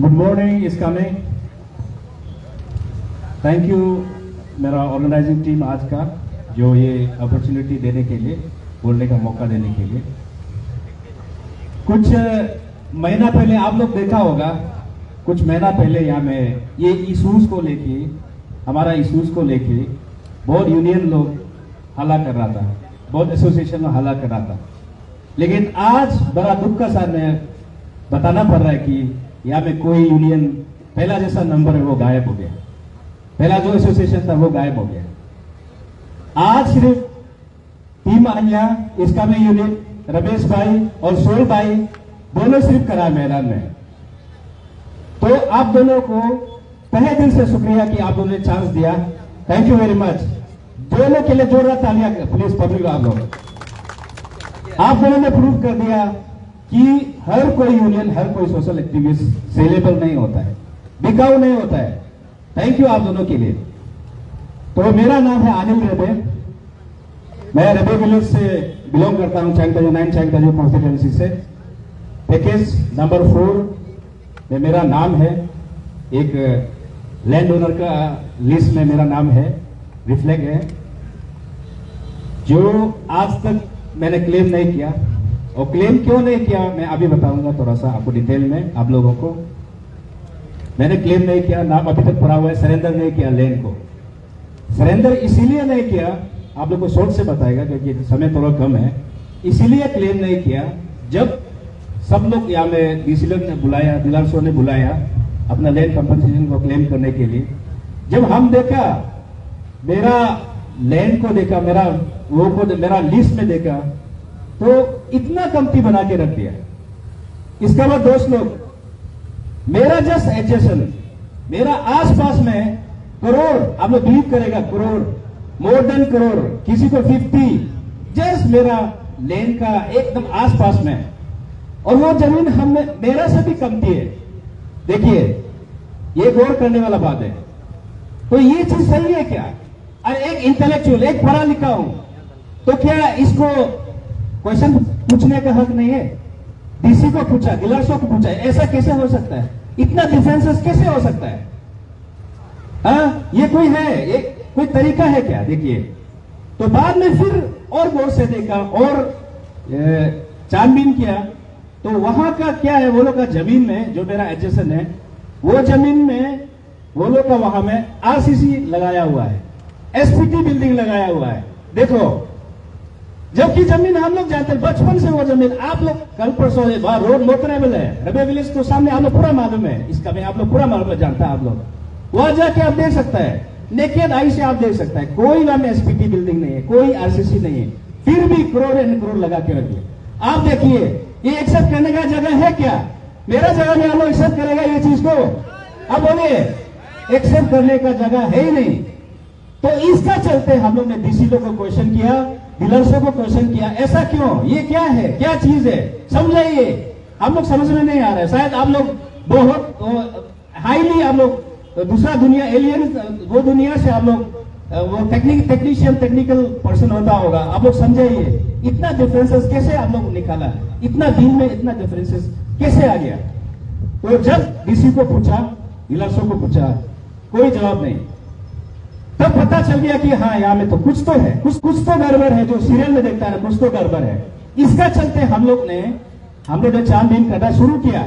Good morning is coming. Thank you मेरा organising team आज का, जो ये अपॉर्चुनिटी देने के लिए, बोलने का मौका देने के लिए। कुछ महीना पहले आप लोग देखा होगा, कुछ महीना पहले यहाँ में ये इशूज को लेके, हमारा इशूज को लेके बहुत यूनियन लोग हल्ला कर रहा था, बहुत एसोसिएशन में हल्ला कर रहा था। लेकिन आज बड़ा दुख का साथ में बताना पड़ रहा है कि यहाँ में कोई यूनियन, पहला जैसा नंबर है वो गायब हो गया, पहला जो एसोसिएशन था वो गायब हो गया। आज सिर्फ टीम आन्या, इसका में यूनिट रमेश भाई और सोहेल भाई दोनों सिर्फ करा मैदान में। तो आप दोनों को तहे दिल से शुक्रिया कि आप दोनों ने चांस दिया। Thank you very much. दोनों के लिए जोरदार तालियां प्लीज पब्लिक। आप दोनों ने प्रूव कर दिया कि हर कोई यूनियन, हर कोई सोशल एक्टिविस्ट सेलेबल नहीं होता है, बिकाऊ नहीं होता है। थैंक यू आप दोनों के लिए। तो मेरा नाम है अनिल रेबे, मैं रेबे विलेज से बिलोंग करता हूं, चैंगताजो 9 चैंगताजो कॉन्स्टिट्यूएंसी से। पैकेज नंबर 4 में मेरा नाम है, एक लैंड ओनर का लिस्ट में मेरा नाम है, रिफ्लेक्ट है, जो आज तक मैंने क्लेम नहीं किया। और क्लेम क्यों नहीं किया मैं अभी बताऊंगा थोड़ा सा आपको डिटेल में। आप लोगों को मैंने क्लेम नहीं किया, नाम अभी तक पड़ा हुआ है, सरेंडर नहीं किया लैंड को। सरेंडर इसीलिए नहीं किया, आप लोग को शॉर्ट से बताएगा क्योंकि समय थोड़ा कम है। इसीलिए क्लेम नहीं किया, जब सब लोग यहाँ में डीसी लोग ने बुलाया, दिलार सो ने बुलाया अपना लैंड कंपनसेशन को क्लेम करने के लिए, जब हम देखा, मेरा लैंड को देखा, मेरा वो को मेरा लिस्ट में देखा, तो इतना कमती बना के रख दिया। इसके बाद दोस्त लोग, मेरा जस्ट एडजस्टन, मेरा आसपास में करोड़, आप लोग बिलीव करेगा, करोड़, मोर देन करोड़, किसी को 50, जस्ट मेरा लैंड का एकदम आसपास में। और वो जमीन हमने मेरा से भी कमती है। देखिए, ये गौर करने वाला बात है। तो ये चीज सही है क्या? और एक इंटेलेक्चुअल, एक पढ़ा लिखा हूं, तो क्या इसको क्वेश्चन पूछने का हक नहीं है? डीसी को पूछा, दिलासों को पूछा, ऐसा कैसे हो सकता है? इतना डिफरेंसेस कैसे हो सकता है? हाँ, ये कोई है, ये कोई तरीका है क्या? देखिए, तो बाद में फिर और गौर से देखा और छानबीन किया, तो वहां का क्या है, वो लोग का जमीन में, जो मेरा एडजस्टन है, वो जमीन में वो लोग का वहां में आरसीसी लगाया हुआ है, एसपीटी बिल्डिंग लगाया हुआ है। देखो, जबकि जमीन हम लोग जानते हैं बचपन से, वो जमीन आप लोग कल परसों वहां रोड मोतरेबल है, रबे विलेज तो सामने आप लोग पूरा मालूम है, इसका में आप लोग पूरा मालूम जानता है। आप लोग वहां जाके आप देख सकता है, नेकेड आई से आप देख सकता है, कोई वहां में एसपीटी बिल्डिंग नहीं है, कोई आरसीसी नहीं है, फिर भी करोड़ एंड करोड़ लगा के रखिए। आप देखिए, ये एक्सेप्ट करने का जगह है क्या? मेरा जगह में आप लोग एक्सेप्ट करेगा ये चीज को? अब बोलिए, एक्सेप्ट करने का जगह है ही नहीं। तो इसका चलते हम लोग ने डीसी लोग को क्वेश्चन किया, डीलर्सों को क्वेश्चन किया, ऐसा क्यों, ये क्या है, क्या चीज है, समझाइए। हम लोग समझ में नहीं आ रहा है। शायद आप लोग बहुत हाईली, आप लोग दूसरा दुनिया, एलियन, वो दुनिया से आप लोग, वो टेक्नीशियन, टेक्निकल पर्सन होता होगा, आप लोग समझाइए इतना डिफरेंसेस कैसे आप लोग निकाला, इतना दिन में इतना डिफरेंसेस कैसे आ गया? तो जब डीसी को पूछा, डीलर्सों को पूछा, कोई जवाब नहीं। तब पता चल गया कि हाँ, यहाँ में तो कुछ तो है, कुछ तो गड़बड़ है, जो सीरियल में देखता है कुछ तो गड़बड़ है। इसका चलते हम लोग ने छानबीन करना शुरू किया।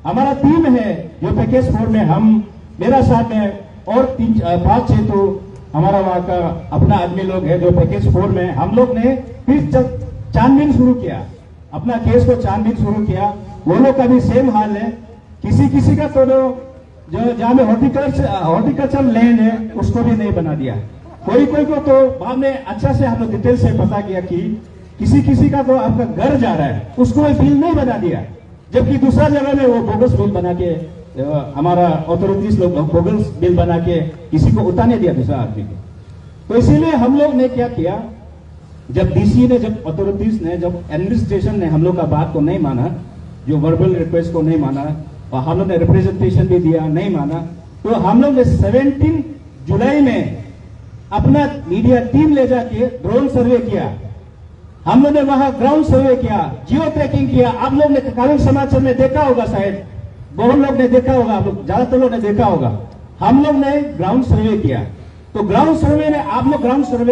हमारा टीम है जो पैकेज 4 में, हम मेरा साथ में और 5-6 तो हमारा वहां का अपना आदमी लोग है जो पैकेज 4 में, हम लोग ने फिर जब छानबीन शुरू किया, अपना केस को छानबीन शुरू किया। वो लोग का भी सेम हाल है, किसी का तो जो जहां में हॉर्टिकल्चर लैंड है उसको भी नहीं बना दिया, कोई को तो बाद में अच्छा से हम लोग डिटेल से पता किया कि किसी का तो आपका घर जा रहा है, उसको बिल नहीं बना दिया, जबकि दूसरा जगह में वो बोगस बिल बना के, हमारा अथॉरिटीज लोग बोगस बिल बना के किसी को उतारने दिया दूसरा आदमी को। तो इसीलिए हम लोग ने क्या किया, जब डीसी ने, जब अथॉरिटीज ने, जब एडमिनिस्ट्रेशन ने हम लोग का बात को नहीं माना, जो वर्बल रिक्वेस्ट को नहीं माना, और हम लोग ने रिप्रेजेंटेशन भी दिया, नहीं माना, तो हम लोग ने 17 जुलाई में अपना मीडिया टीम ले जाके ड्रोन सर्वे किया। हम लोग ने वहां ग्राउंड सर्वे किया, जियो ट्रैकिंग किया। आप लोग ने कानून समाचार में देखा होगा शायद, बहुत लोग ने देखा होगा, आप लोग ज्यादातर लोग ने देखा होगा, हम लोग ने ग्राउंड सर्वे किया। तो ग्राउंड सर्वे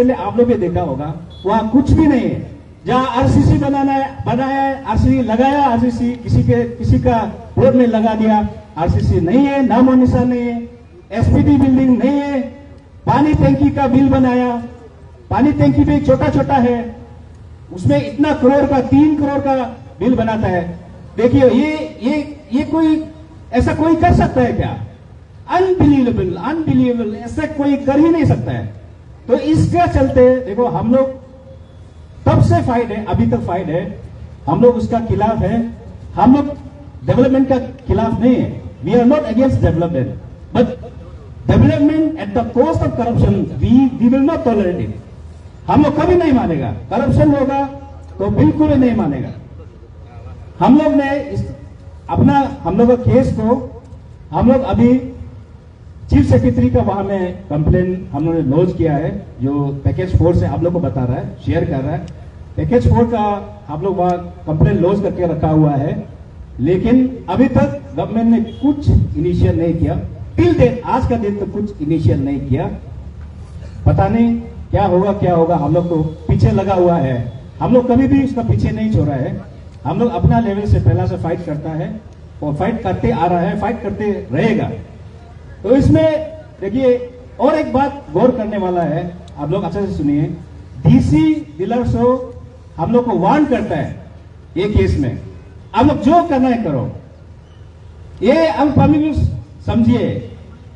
में आप लोग भी देखा होगा, वहां कुछ भी नहीं है। जहां आरसीसी बनाया है, आरसीसी लगाया, आरसीसी किसी का रोड में लगा दिया, आरसीसी नहीं है, नामो निशान नहीं है, एसपीडी बिल्डिंग नहीं है, पानी टैंकी का बिल बनाया, पानी टैंकी भी छोटा छोटा है, उसमें इतना करोड़ का 3 करोड़ का बिल बनाता है। देखिए ये कोई ऐसा कोई कर सकता है क्या? अनबिलीवेबल, ऐसा कोई कर ही नहीं सकता है। तो इसके चलते देखो हम लोग तब से फाइट है, अभी तक फाइट है, हम लोग उसका खिलाफ है। हम लोग डेवलपमेंट का खिलाफ नहीं है, we are not against development, but development at the cost of corruption we will not tolerate it. हम लोग कभी नहीं मानेगा, करप्शन होगा तो बिल्कुल नहीं मानेगा। हम लोग ने हम लोग का केस को हम लोग अभी चीफ सेक्रेटरी का वहां में कंप्लेन हम लोगों ने लॉन्च किया है, जो पैकेज 4 से आप लोग को बता रहा है, शेयर कर रहा है। पैकेज 4 का आप लोग वहां कंप्लेन लॉन्च करके रखा हुआ है, लेकिन अभी तक गवर्नमेंट ने कुछ इनिशियल नहीं किया। टिल डेट, आज का दिन तक कुछ इनिशियल नहीं किया। पता नहीं क्या होगा, हम लोग तो पीछे लगा हुआ है। हम लोग कभी भी उसका पीछे नहीं छोड़ा है। हम लोग अपना लेवल से पहला से फाइट करता है और फाइट करते आ रहा है, फाइट करते रहेगा। तो इसमें देखिए और एक बात गौर करने वाला है, आप लोग अच्छे से सुनिए। डीसी दिलरसो हम लोग को वार्न करता है ये केस में, आप लोग जो करना है करो। ये हम पब्लिक समझिए,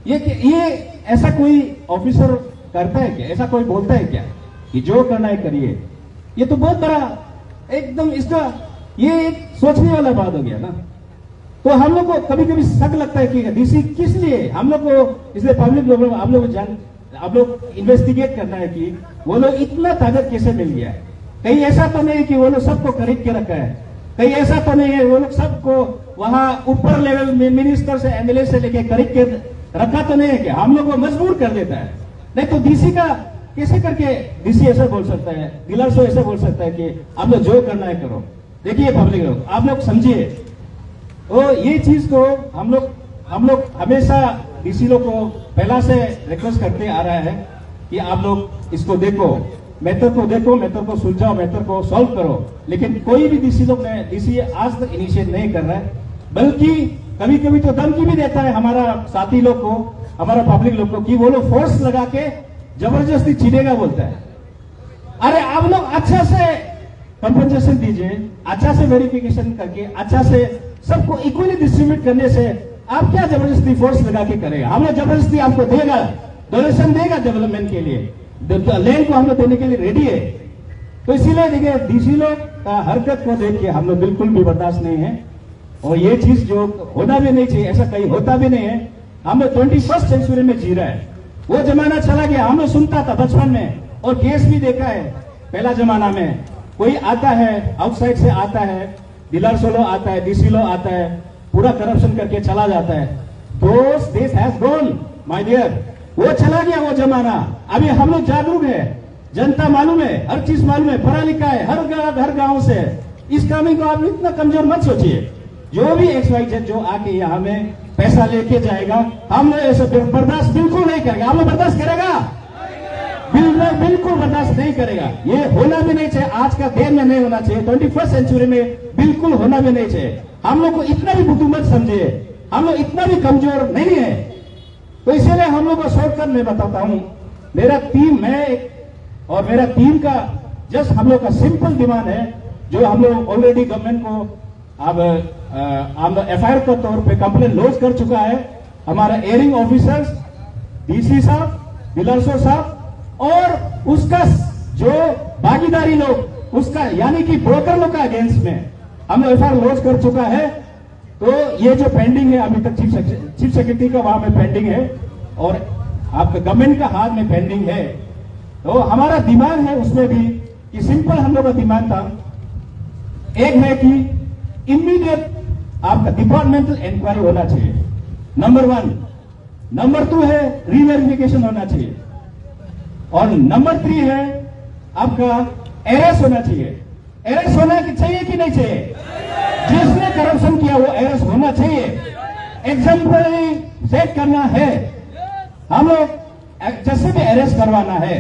ये ऐसा कोई ऑफिसर करता है क्या? ऐसा कोई बोलता है क्या कि जो करना है करिए? ये तो बहुत बड़ा एकदम इसका ये एक सोचने वाला बात हो गया ना। तो हम लोग को कभी कभी शक लगता है कि डीसी किस लिए, हम लोग को इसलिए पब्लिक लोग आप लोग इन्वेस्टिगेट करना है कि वो लोग इतना ताकत कैसे मिल गया। कहीं ऐसा तो नहीं कि वो लोग सबको खरीद के रखा है, कहीं ऐसा तो नहीं है वो लोग सबको वहां ऊपर लेवल में मिनिस्टर से एमएलए से लेके खरीद के रखा तो नहीं है कि हम लोग को मजबूर कर देता है। नहीं तो डीसी का कैसे करके डीसी ऐसा बोल सकता है, दिलरसो ऐसा बोल सकता है कि आप लोग जो करना है करो। देखिए पब्लिक लोग, आप लोग समझिए, तो ये चीज को हम लोग हमेशा डीसी लोग को पहला से रिक्वेस्ट करते आ रहा है कि आप लोग इसको देखो, मैटर को सुलझाओ, मैटर को सॉल्व करो। लेकिन कोई भी डीसी आज तक इनिशिएट नहीं कर रहा है, बल्कि कभी कभी तो धमकी भी देता है हमारा साथी लोग को, हमारा पब्लिक लोग को, कि वो लोग फोर्स लगा के जबरदस्ती छीनेगा बोलता है। अरे आप लोग अच्छा से कंपनसेशन दीजिए, अच्छा से वेरिफिकेशन करके, अच्छा से सबको इक्वली डिस्ट्रीब्यूट करने से आप क्या जबरदस्ती फोर्स लगा के करेगा? हम लोग जबरदस्ती आपको देगा, डोनेशन देगा डेवलपमेंट के लिए, लैंड को हम लोग देने के लिए रेडी है। तो इसीलिए देखिए डीसी लोग का हरकत को देख के हम लोग बिल्कुल भी बर्दाश्त नहीं है, और ये चीज जो होना भी नहीं चाहिए, ऐसा कहीं होता भी नहीं है। हम लोग 21st सेंचुरी में जी रहा है, वो जमाना चला गया। हम लोग सुनता था बचपन में, और केस भी देखा है पहला जमाना में, कोई आता है आउटसाइड से आता है, दिलरसो लो आता है, डीसी लो आता है, पूरा करप्शन करके चला जाता है। दोस्त this has gone my dear, वो चला गया वो जमाना। अभी हम लोग जागरूक है, जनता मालूम है, हर चीज मालूम है, पढ़ा लिखा है, हर गांव से। इस कामी को आप इतना कमजोर मत सोचिए। जो भी XYZ जो आके यहाँ में पैसा लेके जाएगा, हम लोग ऐसे बर्दाश्त बिल्कुल नहीं करेगा। हम लोग बर्दाश्त करेगा? बिल्कुल बर्दाश्त नहीं करेगा। ये होना भी नहीं चाहिए, आज का दिन में नहीं होना चाहिए, 21st सेंचुरी में बिल्कुल होना भी नहीं चाहिए। हम लोग को इतना भी बुद्धू मत समझिए, हम लोग इतना भी कमजोर नहीं है। तो इसीलिए हम लोग को शॉर्टकट में बताता हूं, मेरा टीम का जस्ट हम लोग का सिंपल डिमांड है, जो हम लोग ऑलरेडी गवर्नमेंट को अब हम FIR के तौर पे कंप्लेन लॉन्च कर चुका है। हमारा एयरिंग ऑफिसर्स, डीसी साहब, दिलरसो साहब और उसका जो भागीदारी लोग, उसका यानी कि ब्रोकर लोग का अगेंस्ट में हम लोग FIR लॉन्च कर चुका है। तो ये जो पेंडिंग है अभी तक चीफ सेक्रेटरी का वहां में पेंडिंग है, और आपका गवर्नमेंट का हाथ में पेंडिंग है। तो हमारा डिमांड है उसमें भी कि सिंपल हम लोग का डिमांड था, एक है कि इमीडिएट आपका डिपार्टमेंटल इंक्वायरी होना चाहिए, नंबर 1। नंबर 2 है रीवेरिफिकेशन होना चाहिए, और नंबर 3 है आपका अरेस्ट होना चाहिए। अरेस्ट होना चाहिए कि नहीं चाहिए? जिसने करप्शन किया वो अरेस्ट होना चाहिए। एग्जाम्पलरी सेट करना है, हम लोग जैसे भी अरेस्ट करवाना है।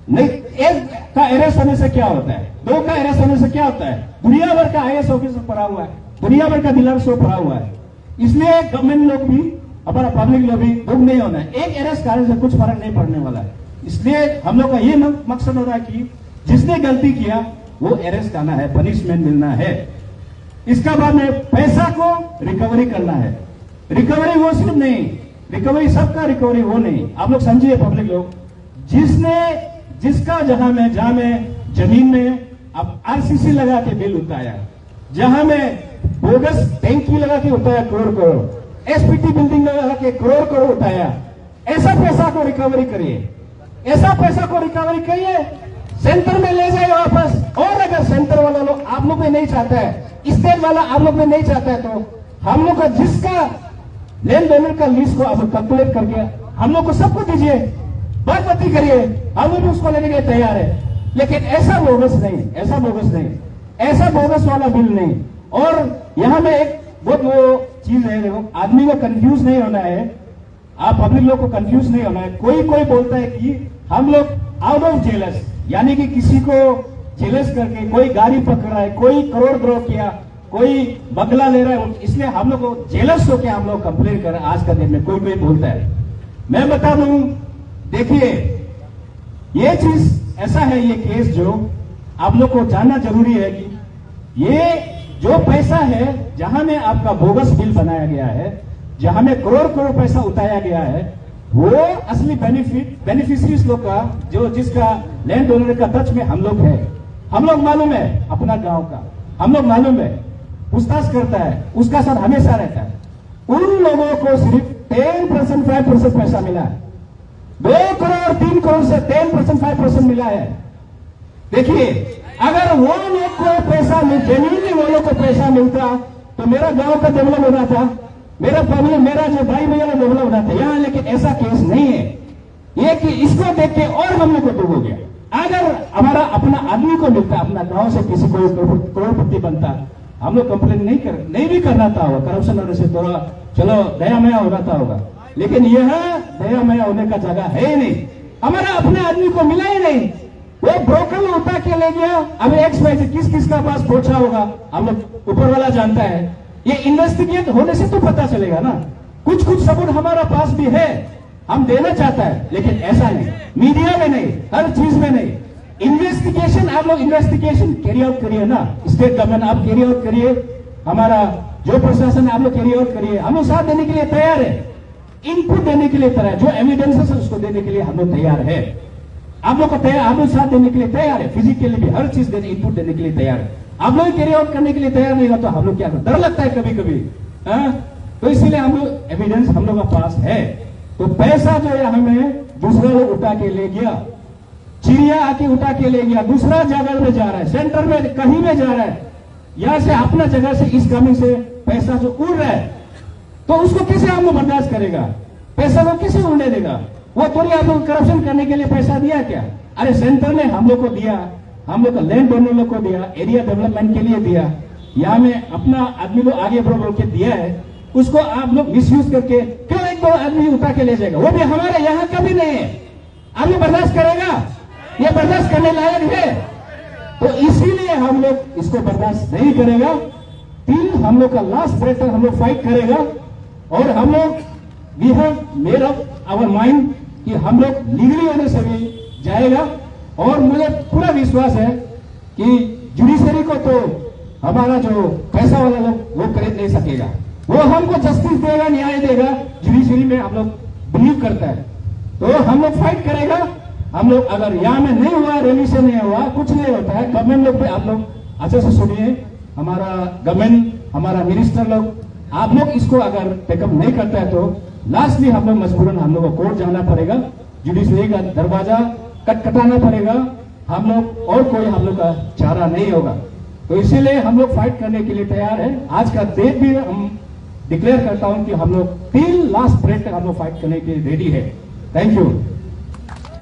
नहीं, एक का अरेस्ट होने से क्या होता है, दो का अरेस्ट होने से क्या होता है, दुनिया भर का आईएएस ऑफिसर पड़ा हुआ है, दुनिया भर का डीलर शो पड़ा हुआ है। इसलिए गवर्नमेंट लोग भी, हमारा पब्लिक लोग भी दुख नहीं होना है। एक अरेस्ट करने से कुछ फर्क नहीं पड़ने वाला है। इसलिए हम लोग का ये मकसद हो रहा है कि जिसने गलती किया वो अरेस्ट करना है, पनिशमेंट मिलना है। इसका बाद में पैसा को रिकवरी करना है। रिकवरी वो सिर्फ नहीं, रिकवरी सबका रिकवरी वो नहीं। आप लोग समझिए पब्लिक लोग, जिसका जहां में जमीन में अब आरसीसी लगा के बिल उठाया, जहां में बोगस टैंकी लगा के उठाया करोड़, एसपीटी बिल्डिंग लगा के करोड़ उठाया, ऐसा पैसा को रिकवरी करिए, ऐसा पैसा को रिकवरी करिए, सेंटर में ले जाए वापस। और अगर सेंटर वाला लोग आप लोग में नहीं चाहता है, स्टेट वाला आप लोग में नहीं चाहता है, तो हम लोग का जिसका लेन देन का लिस्ट को आप कैलकुलेट करके हम लोग को सबको दीजिए, बात करिए, हम लोग भी उसको लेने के लिए तैयार है। लेकिन ऐसा बोगस नहीं, ऐसा बोगस वाला बिल नहीं। और यहां में एक बहुत वो चीज है, देखो, आदमी को कंफ्यूज नहीं होना है, आप पब्लिक लोग को कंफ्यूज नहीं होना है। कोई बोलता है कि हम लोग आउट ऑफ जेलस, यानी कि किसी को जेलस करके कोई गाड़ी पकड़ रहा है, कोई करोड़ किया, कोई बंगला ले रहा है, इसलिए हम लोग को जेलस होकर हम लोग कंप्लेन कर रहे हैं। आज का दिन में कोई बोलता है। मैं बता दूं, देखिए ये चीज ऐसा है, ये केस जो आप लोग को जानना जरूरी है कि ये जो पैसा है, जहां में आपका बोगस बिल बनाया गया है, जहां में करोड़ पैसा उठाया गया है, वो असली बेनिफिशियरीज लोग का, जो जिसका लैंड ओनर का टच में हम लोग है, हम लोग मालूम है, अपना गांव का हम लोग मालूम है, पूछताछ करता है, उसका साथ हमेशा रहता है। उन लोगों को सिर्फ 10% 5% पैसा मिला है। 2 करोड़ 3 करोड़ से 10% 5% मिला है। देखिए, अगर वो लोग को पैसा जेन्युइनली वो लोग को पैसा मिलता तो मेरा गांव का डेवलप होना था, मेरा फैमिली, मेरा जो भाई भैया का डेवलप होना था यहाँ। लेकिन ऐसा केस नहीं है। ये कि इसको देख के और हम लोग को दुख हो गया। अगर हमारा अपना आदमी को मिलता, अपना गांव से किसी को करोड़पति बनता, हम लोग कंप्लेन नहीं भी करना था, करप्शन होने से थोड़ा चलो दया मया हो रहा होगा। लेकिन यह दया मया होने का जगह है ही नहीं। हमारा अपने आदमी को मिला ही नहीं, वो ब्रोकर उठा के ले गया। अब एक्स किस का पास पहुंचा होगा, हम लोग ऊपर वाला जानता है। ये इन्वेस्टिगेट होने से तो पता चलेगा ना। कुछ सबूत हमारा पास भी है, हम देना चाहता है, लेकिन ऐसा नहीं, मीडिया में नहीं, हर चीज में नहीं। इन्वेस्टिगेशन, आप लोग इन्वेस्टिगेशन कैरी आउट करिए ना, स्टेट गवर्नमेंट आप कैरी आउट करिए, हमारा जो प्रशासन है आप लोग कैरी आउट करिए। हम लोग साथ देने के लिए तैयार है, इनपुट देने के लिए तैयार है, जो एविडेंसेस है उसको देने के लिए हम लोग तैयार है। आप लोग को तैयार, आप लोग साथ देने के लिए तैयार है, फिजिकली भी हर चीज देने, इनपुट देने के लिए तैयार है। आप लोग कैरी आउट करने के लिए तैयार नहीं होगा तो हम लोग क्या करते, डर लगता है कभी कभी, तो इसीलिए हम लोग एविडेंस हम लोग के पास है। तो पैसा जो है हमें दूसरा लोग उठा के ले गया, चिड़िया आके उठा के ले गया, दूसरा जगह में जा रहा है, सेंटर में कहीं में जा रहा है, यहां से अपना जगह से इस कमी से पैसा जो उड़ रहा है, तो उसको कैसे हम लोग बर्दाश्त करेगा? पैसा वो कैसे उड़ने देगा? वो थोड़ी आप लोग करप्शन करने के लिए पैसा दिया क्या? अरे सेंटर ने हम लोग को दिया, हम लोग का लैंड ओनर लोग को दिया, एरिया डेवलपमेंट के लिए दिया, यहाँ में अपना आदमी लोग आगे बढ़ के दिया है, उसको आप लोग मिसयूज करके क्यों एक दो आदमी उठा के ले जाएगा? वो भी हमारे यहाँ का भी नहीं है, आप लोग बर्दाश्त करेगा? ये बर्दाश्त करने लायक है? तो इसीलिए हम लोग इसको बर्दाश्त नहीं करेगा। हम लोग का लास्ट ब्रेथ तक हम लोग फाइट करेगा। और हम लोग we have made up our mind कि हम लोग लीगली होने से भी जाएगा। और मुझे पूरा विश्वास है कि जुडिशरी को तो हमारा जो पैसा वाला लोग वो खरीद नहीं सकेगा, वो हमको जस्टिस देगा, न्याय देगा। जुडिशरी में हम लोग बिलीव करता है, तो हम लोग फाइट करेगा। हम लोग अगर यहाँ में नहीं हुआ, रैली से नहीं हुआ, कुछ नहीं होता है, गवर्नमेंट लोग पे आप लोग अच्छे से सुनिए, हमारा गवर्नमेंट, हमारा मिनिस्टर लोग, आप लोग इसको अगर टेकअप नहीं करता है तो लास्टली हम लोग मजबूरन हम लोग को कोर्ट जाना पड़ेगा, जुडिशरी का दरवाजा खटखटाना पड़ेगा। हम लोग और कोई हम लोग का चारा नहीं होगा। तो इसीलिए हम लोग फाइट करने के लिए तैयार है। आज का डेट भी हम डिक्लेयर करता हूं कि हम लोग 3 लास्ट ब्रेक तक हम लोग फाइट करने के लिए रेडी है। Thank you.